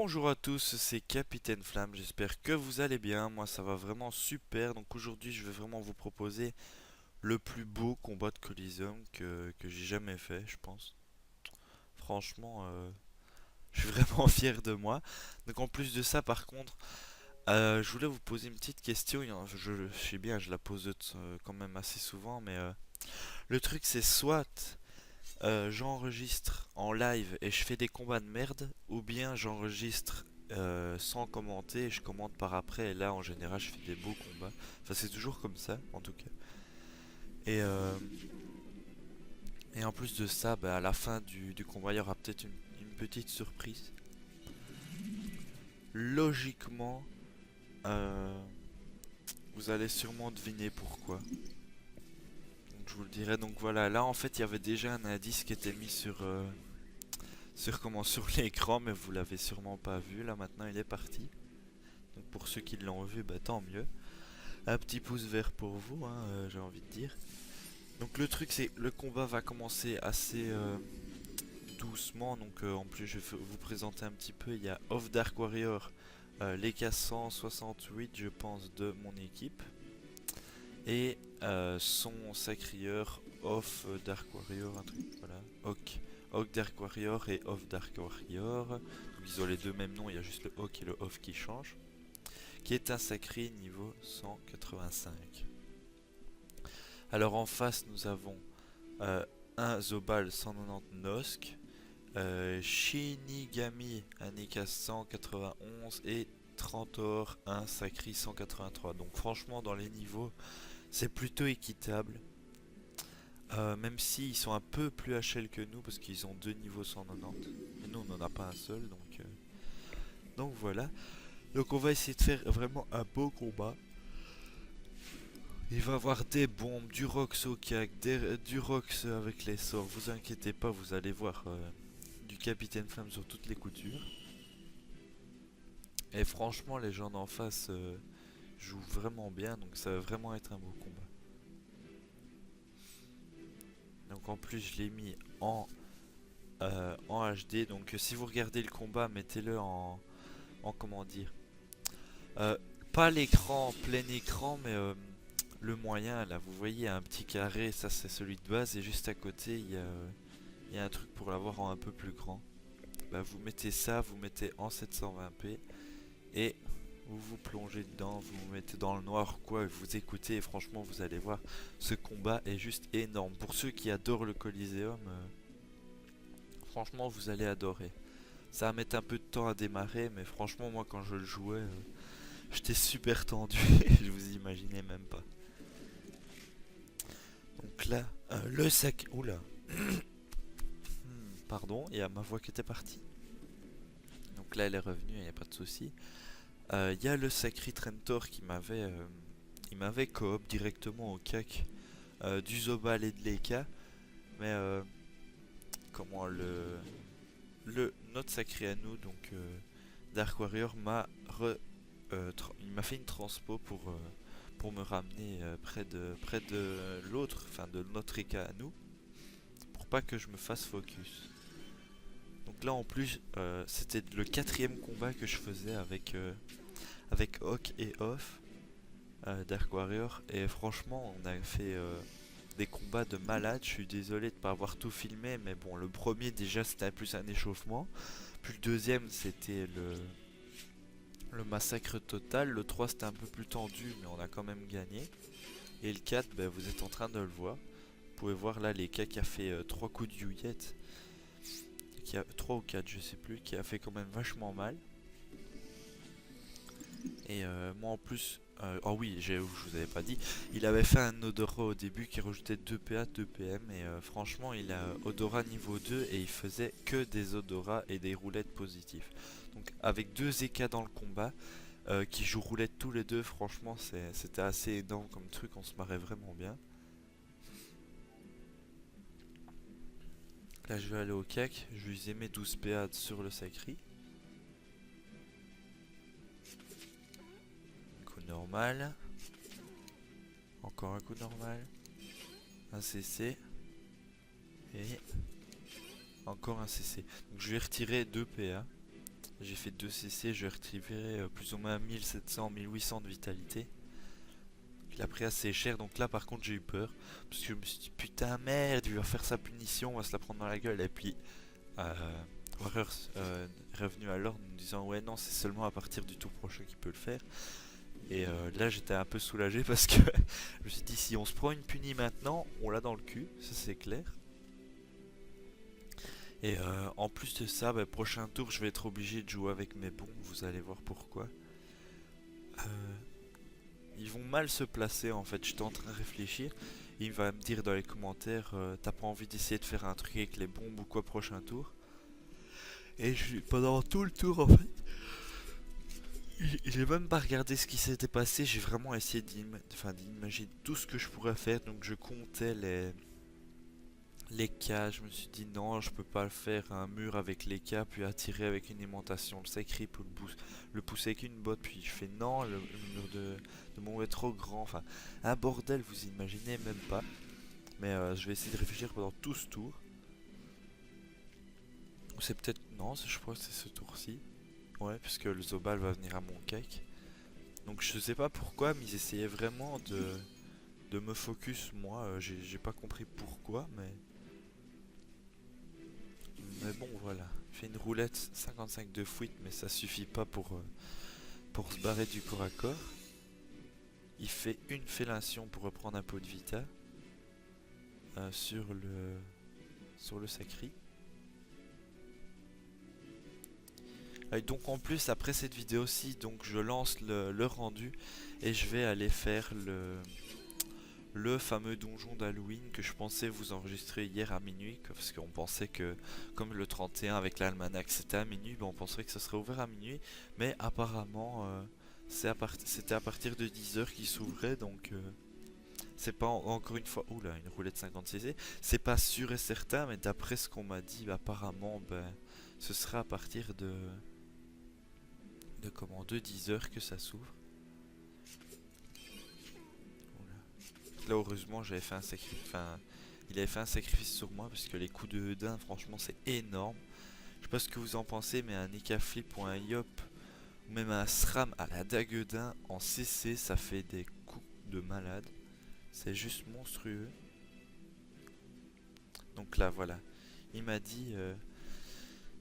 Bonjour à tous, c'est Capitaine Flamme, j'espère que vous allez bien, moi ça va vraiment super, donc aujourd'hui je vais vraiment vous proposer le plus beau combat de Coliseum que j'ai jamais fait, je pense. Franchement, je suis vraiment fier de moi. Donc en plus de ça, par contre, je voulais vous poser une petite question, je sais bien, je la pose quand même assez souvent, mais le truc c'est soit j'enregistre en live et je fais des combats de merde, ou bien j'enregistre sans commenter et je commente par après. Et là, en général, je fais des beaux combats. Enfin, c'est toujours comme ça, en tout cas. Et, euh, et en plus de ça, bah, à la fin du combat, il y aura peut-être une petite surprise. Logiquement, euh, vous allez sûrement deviner pourquoi. Donc, je vous le dirai. Donc voilà, là en fait, il y avait déjà un indice qui était mis sur l'écran, mais vous l'avez sûrement pas vu. Là maintenant, il est parti. Donc pour ceux qui l'ont vu, bah tant mieux. Un petit pouce vert pour vous, hein, j'ai envie de dire. Donc le truc c'est le combat va commencer assez doucement. Donc en plus je vais vous présenter un petit peu. Il y a Off Dark Warrior, les cas 168 je pense de mon équipe. Et son sacrieur Off Dark Warrior, un truc, voilà. Hawk Dark Warrior et Off Dark Warrior. Donc ils ont les deux mêmes noms, il y a juste le Hawk et le Off qui changent. Qui est un sacré niveau 185. Alors en face nous avons euh, un Zobal 190 Nosk, Shinigami un Nika 191 et Trantor un Sacri 183. Donc franchement dans les niveaux c'est plutôt équitable. Même s'ils sont un peu plus HL que nous parce qu'ils ont deux niveaux 190. Et nous on n'en a pas un seul donc voilà. Donc on va essayer de faire vraiment un beau combat. Il va y avoir des bombes, du Rox au cac, du Rox avec les sorts. Vous inquiétez pas, vous allez voir du Capitaine Flamme sur toutes les coutures. Et franchement, les gens d'en face jouent vraiment bien, donc ça va vraiment être un beau combat. Donc en plus, je l'ai mis en HD. Donc si vous regardez le combat, mettez-le en comment dire, euh, pas l'écran plein écran, mais le moyen. Là, vous voyez, un petit carré, ça c'est celui de base, et juste à côté, il y a un truc pour l'avoir en un peu plus grand. Bah, vous mettez ça, vous mettez en 720p et vous vous plongez dedans, vous vous mettez dans le noir quoi, vous écoutez et franchement vous allez voir, ce combat est juste énorme. Pour ceux qui adorent le Coliseum, franchement vous allez adorer. Ça va mettre un peu de temps à démarrer, mais franchement moi quand je le jouais, j'étais super tendu, je vous imaginez même pas. Donc là, le sac... Oula. Pardon, il y a ma voix qui était partie. Donc là elle est revenue, il n'y a pas de souci. Il y a le Sacri Trentor qui il m'avait coop directement au CAC du Zobal et de l'Eka. Mais comment notre sacré à nous, donc Dark Warrior, il m'a fait une transpo pour me ramener près de l'autre, enfin de notre Eka à nous, pour pas que je me fasse focus. Donc là en plus, c'était le quatrième combat que je faisais avec Hawk et Off. Dark Warrior, et franchement on a fait des combats de malade. Je suis désolé de ne pas avoir tout filmé, mais bon, le premier déjà c'était plus un échauffement, puis le deuxième c'était le massacre total, le 3 c'était un peu plus tendu mais on a quand même gagné, et le 4 ben, vous êtes en train de le voir, vous pouvez voir là les cas qui a fait 3 coups de Yuyet, qui a 3 ou 4 je sais plus, qui a fait quand même vachement mal. Et moi en plus, oh oui, je vous avais pas dit, il avait fait un odorat au début qui rajoutait 2 PA, 2 PM, et franchement il a odorat niveau 2 et il faisait que des odorats et des roulettes positifs. Donc avec 2 EK dans le combat, qui jouent roulette tous les deux, franchement c'était assez énorme comme truc, on se marrait vraiment bien. Là je vais aller au CAC, je lui ai mis 12 PA sur le Sacri. Coup normal. Encore un coup normal. Un CC. Et encore un CC. Donc je vais retirer 2 PA. J'ai fait 2 CC, je vais retirer plus ou moins 1700-1800 de vitalité. Il a pris assez cher, donc là par contre j'ai eu peur. Parce que je me suis dit putain merde, il va faire sa punition, on va se la prendre dans la gueule. Et puis Warriors est revenu à l'ordre en nous disant ouais non c'est seulement à partir du tour prochain qu'il peut le faire. Et là j'étais un peu soulagé parce que je me suis dit si on se prend une punie maintenant, on l'a dans le cul, ça c'est clair. Et en plus de ça, bah, prochain tour je vais être obligé de jouer avec mes bons, vous allez voir pourquoi. Ils vont mal se placer en fait, j'étais en train de réfléchir. Il va me dire dans les commentaires, t'as pas envie d'essayer de faire un truc avec les bombes ou quoi prochain tour. Et pendant tout le tour en fait, j'ai même pas regardé ce qui s'était passé, j'ai vraiment essayé d'imaginer tout ce que je pourrais faire. Donc je comptais les cas, je me suis dit non, je peux pas le faire, un mur avec les cas, puis attirer avec une aimantation, le sacré pour le pousser avec une botte, puis je fais non, le mur de mon est trop grand, enfin un bordel, vous imaginez même pas. Mais je vais essayer de réfléchir pendant tout ce tour. Ou c'est peut-être, non, je crois que c'est ce tour-ci. Ouais, puisque le Zobal va venir à mon cake. Donc je sais pas pourquoi, mais ils essayaient vraiment de me focus moi, j'ai pas compris pourquoi, mais bon voilà. Il fait une roulette 55 de fuite, mais ça suffit pas pour se barrer du corps à corps. Il fait une fellation pour reprendre un pot de vita sur le sacri. Et donc en plus après cette vidéo ci, donc je lance le rendu et je vais aller faire le fameux donjon d'Halloween que je pensais vous enregistrer hier à minuit, parce qu'on pensait que comme le 31 avec l'almanach c'était à minuit, ben on penserait que ça serait ouvert à minuit, mais apparemment c'était à partir de 10 h qu'il s'ouvrait, donc c'est pas encore une fois, oula une roulette 50cc, c'est pas sûr et certain, mais d'après ce qu'on m'a dit, apparemment ben ce sera à partir de 10 h que ça s'ouvre. Là heureusement j'avais fait un sacrifice, enfin il avait fait un sacrifice sur moi parce que les coups de Hedin franchement c'est énorme. Je sais pas ce que vous en pensez, mais un Eka Flip ou un Yop ou même un SRAM à la dague d'Ain en CC ça fait des coups de malade. C'est juste monstrueux. Donc là voilà, il m'a dit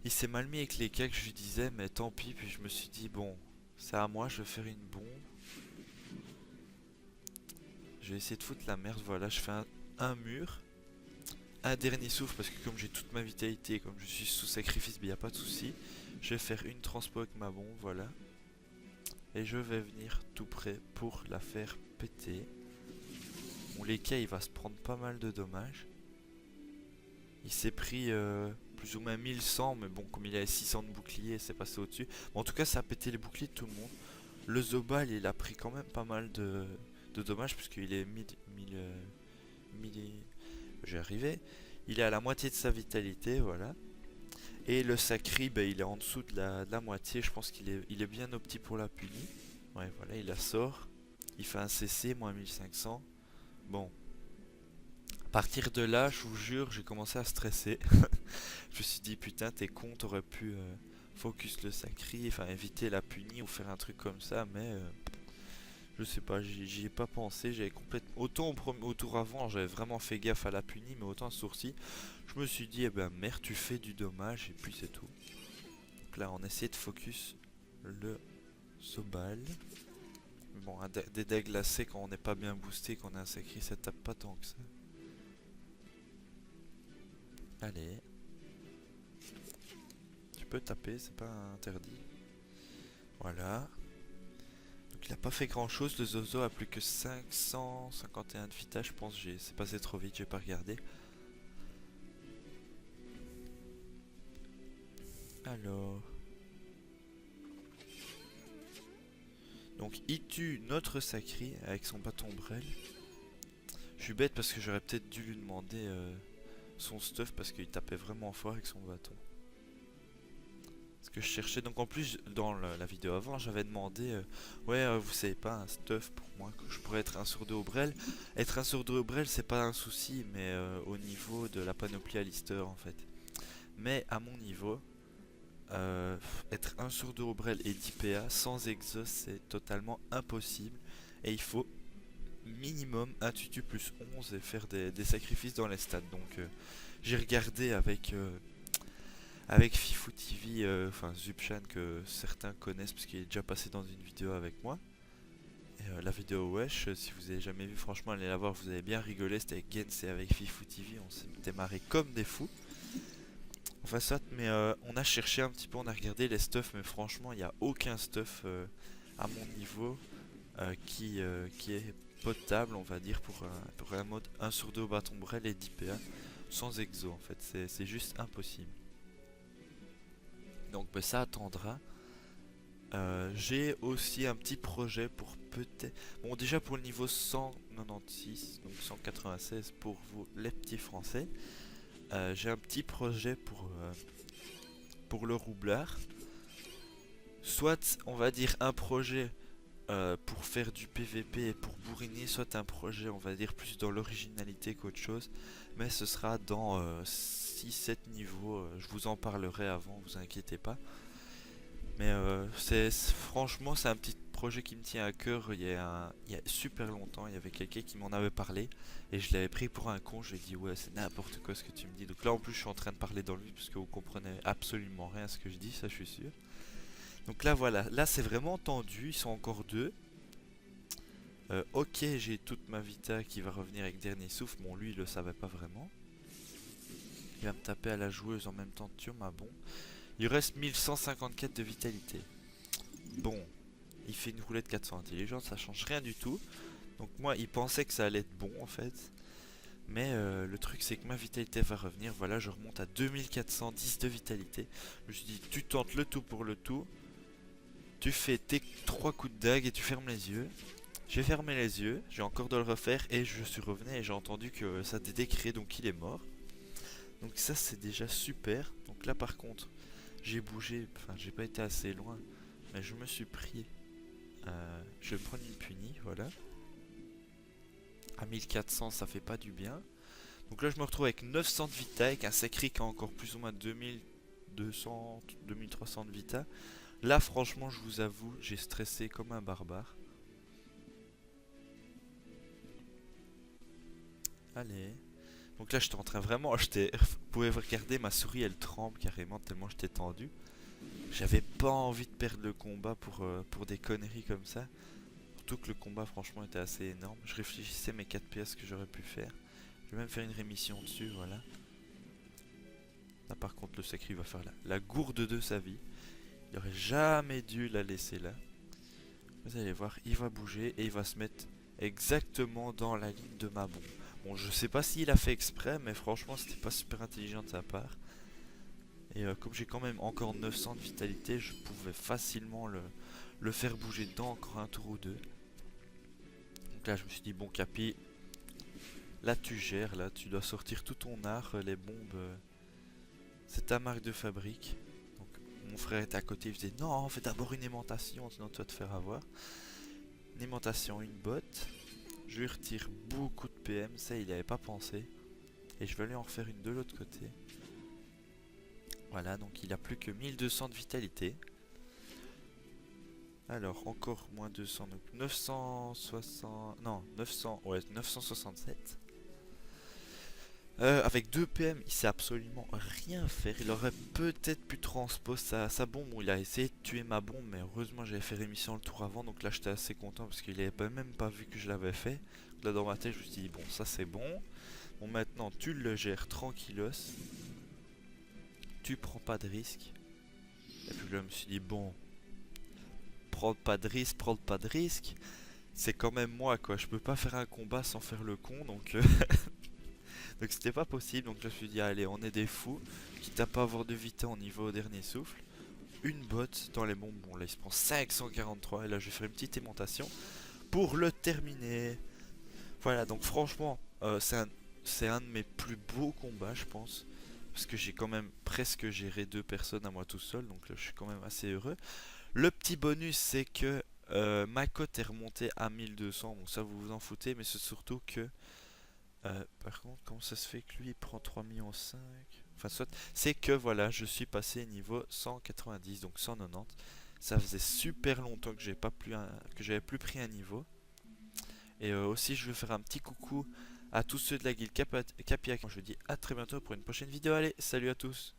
il s'est mal mis avec les cas que je lui disais, mais tant pis. Puis je me suis dit bon c'est à moi, je vais faire une bombe. Je vais essayer de foutre la merde, voilà, je fais un mur. Un dernier souffle parce que comme j'ai toute ma vitalité, comme je suis sous sacrifice, il n'y a pas de souci. Je vais faire une transpo avec ma bombe, voilà. Et je vais venir tout près pour la faire péter. Bon, l'Eka il va se prendre pas mal de dommages. Il s'est pris plus ou moins 1100, mais bon, comme il avait 600 de bouclier, c'est passé au-dessus. Bon, en tout cas, ça a pété les boucliers de tout le monde. Le Zobal, il a pris quand même pas mal de dommages, puisqu'il est 1000. J'ai arrivé. Il est à la moitié de sa vitalité, voilà. Et le sacri, ben, il est en dessous de la moitié. Je pense qu'il est bien opti pour la punie. Ouais, voilà, il la sort. Il fait un CC, moins 1500. Bon. À partir de là, je vous jure, j'ai commencé à stresser. Je me suis dit, putain, t'es con, t'aurais pu focus le sacri, enfin éviter la punie ou faire un truc comme ça, mais je sais pas, j'y ai pas pensé, j'avais complètement... Autant au tour avant, j'avais vraiment fait gaffe à la punie, mais autant à ce tour-ci, je me suis dit, eh ben merde, tu fais du dommage, et puis c'est tout. Donc là, on essaie de focus le Zobal. Bon, des dés glacés, quand on n'est pas bien boosté, qu'on a un sacré, ça tape pas tant que ça. Allez. Tu peux taper, c'est pas interdit. Voilà. Donc il a pas fait grand chose, le Zozo a plus que 551 de vita, je pense, c'est passé trop vite, j'ai pas regardé. Alors... Donc il tue notre sacré avec son bâton brel. Je suis bête parce que j'aurais peut-être dû lui demander son stuff parce qu'il tapait vraiment fort avec son bâton. Ce que je cherchais, donc en plus dans la vidéo avant j'avais demandé ouais vous savez pas un stuff pour moi que je pourrais être un sur 2 au brel. Être un sur 2 au brel c'est pas un souci, mais au niveau de la panoplie Alistair en fait. Mais à mon niveau être 1 sur 2 au Brel et 10 PA sans exhaust, c'est totalement impossible. Et il faut minimum un tutu plus 11 et faire des sacrifices dans les stats. Donc j'ai regardé avec Fifou TV, enfin Zubchan que certains connaissent parce qu'il est déjà passé dans une vidéo avec moi. Et, la vidéo Wesh, si vous avez jamais vu, franchement allez la voir, vous avez bien rigolé, c'était avec Gens et avec Fifou TV, on s'était marré comme des fous. Enfin soit, mais on a cherché un petit peu, on a regardé les stuffs, mais franchement il n'y a aucun stuff à mon niveau qui est potable, on va dire, pour un mode 1 sur 2 au bâton Brel et 10 PA sans exo en fait, c'est juste impossible. Donc bah, ça attendra. J'ai aussi un petit projet pour peut-être... Bon déjà pour le niveau 196, donc 196 pour vous les petits français. J'ai un petit projet pour le roublard. Soit on va dire un projet pour faire du PVP et pour bourriner, soit un projet on va dire plus dans l'originalité qu'autre chose. Mais ce sera dans 6-7 niveaux, je vous en parlerai avant, vous inquiétez pas. Mais franchement, c'est un petit projet qui me tient à cœur. Il y a super longtemps, il y avait quelqu'un qui m'en avait parlé et je l'avais pris pour un con. Je lui ai dit ouais, c'est n'importe quoi ce que tu me dis. Donc là en plus, je suis en train de parler dans le vide parce que vous comprenez absolument rien à ce que je dis, ça je suis sûr. Donc là voilà, là c'est vraiment tendu. Ils sont encore deux. Ok, j'ai toute ma vita qui va revenir avec dernier souffle. Bon, lui il le savait pas vraiment. Il va me taper à la joueuse en même temps. Tiens, ma bon. Il reste 1154 de vitalité. Bon, il fait une roulette 400 intelligence, ça change rien du tout. Donc moi, il pensait que ça allait être bon en fait. Mais le truc c'est que ma vitalité va revenir. Voilà, je remonte à 2410 de vitalité. Je me suis dit, tu tentes le tout pour le tout. Tu fais tes 3 coups de dague et tu fermes les yeux. J'ai fermé les yeux, j'ai encore de le refaire et je suis revenu et j'ai entendu que ça décrit donc il est mort. Donc ça c'est déjà super. Donc là par contre, j'ai bougé, enfin j'ai pas été assez loin, mais je me suis pris. Je vais prendre une punie, voilà. À 1400 ça fait pas du bien. Donc là je me retrouve avec 900 de vita, avec un sacré qui a encore plus ou moins 2200, 2300 de vita. Là franchement je vous avoue, j'ai stressé comme un barbare. Allez. Donc là j'étais en train vraiment, vous pouvez regarder ma souris elle tremble carrément tellement j'étais tendu. J'avais pas envie de perdre le combat pour des conneries comme ça. Surtout que le combat franchement était assez énorme. Je réfléchissais mes 4 pièces que j'aurais pu faire. Je vais même faire une rémission dessus, voilà. Là par contre le sacré va faire la gourde de sa vie. Il aurait jamais dû la laisser là. Vous allez voir, il va bouger et il va se mettre exactement dans la ligne de ma bombe. Bon, je sais pas s'il a fait exprès, mais franchement c'était pas super intelligent de sa part. Et comme j'ai quand même encore 900 de vitalité, je pouvais facilement le faire bouger dedans encore un tour ou deux. Donc là je me suis dit bon Capi, là tu gères, là tu dois sortir tout ton art, les bombes, c'est ta marque de fabrique. Donc mon frère était à côté, il faisait non fais d'abord une aimantation sinon tu vas te faire avoir. Une aimantation, une botte, je lui retire beaucoup de PM, ça il n'y avait pas pensé. Et je vais aller en refaire une de l'autre côté. Voilà, donc il a plus que 1200 de vitalité. Alors, encore moins 200, donc 960... Non, 900... Ouais, 967. Avec 2 PM, il sait absolument rien faire. Il aurait peut-être pu transposer sa bombe. Où il a essayé de tuer ma bombe, mais heureusement j'avais fait rémission le tour avant. Donc là, j'étais assez content parce qu'il avait même pas vu que je l'avais fait. Là, dans ma tête, je me suis dit, bon, ça c'est bon. Bon, maintenant, tu le gères tranquillos. Tu prends pas de risque. Et puis là, je me suis dit, bon, prendre pas de risque. C'est quand même moi, quoi. Je peux pas faire un combat sans faire le con, donc... Donc c'était pas possible, donc je me suis dit allez on est des fous, quitte à pas avoir de vita on y va au dernier souffle. Une botte dans les bombes, bon là il se prend 543 et là je vais faire une petite aimantation pour le terminer. Voilà donc franchement c'est un de mes plus beaux combats je pense. Parce que j'ai quand même presque géré 2 personnes à moi tout seul, donc là je suis quand même assez heureux. Le petit bonus c'est que ma cote est remontée à 1200, bon ça vous vous en foutez mais c'est surtout que... par contre, comment ça se fait que lui il prend 3,5 millions? enfin soit, c'est que voilà, je suis passé niveau 190, donc 190. Ça faisait super longtemps que j'avais plus pris un niveau. Et aussi, je veux faire un petit coucou à tous ceux de la guilde Capiac. Je vous dis à très bientôt pour une prochaine vidéo. Allez, salut à tous!